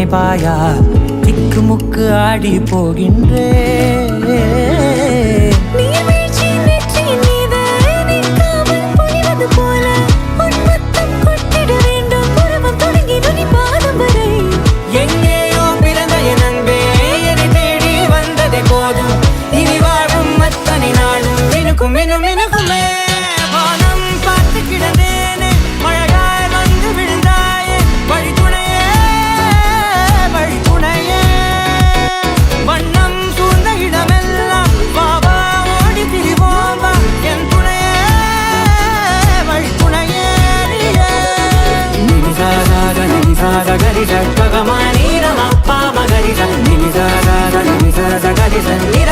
நினைப்பாயா திக்கு முக்கு ஆடி போகின்றே Gari sa, pagamaani, rama, pa, magari sa, nini sa, nini sa, gari sa,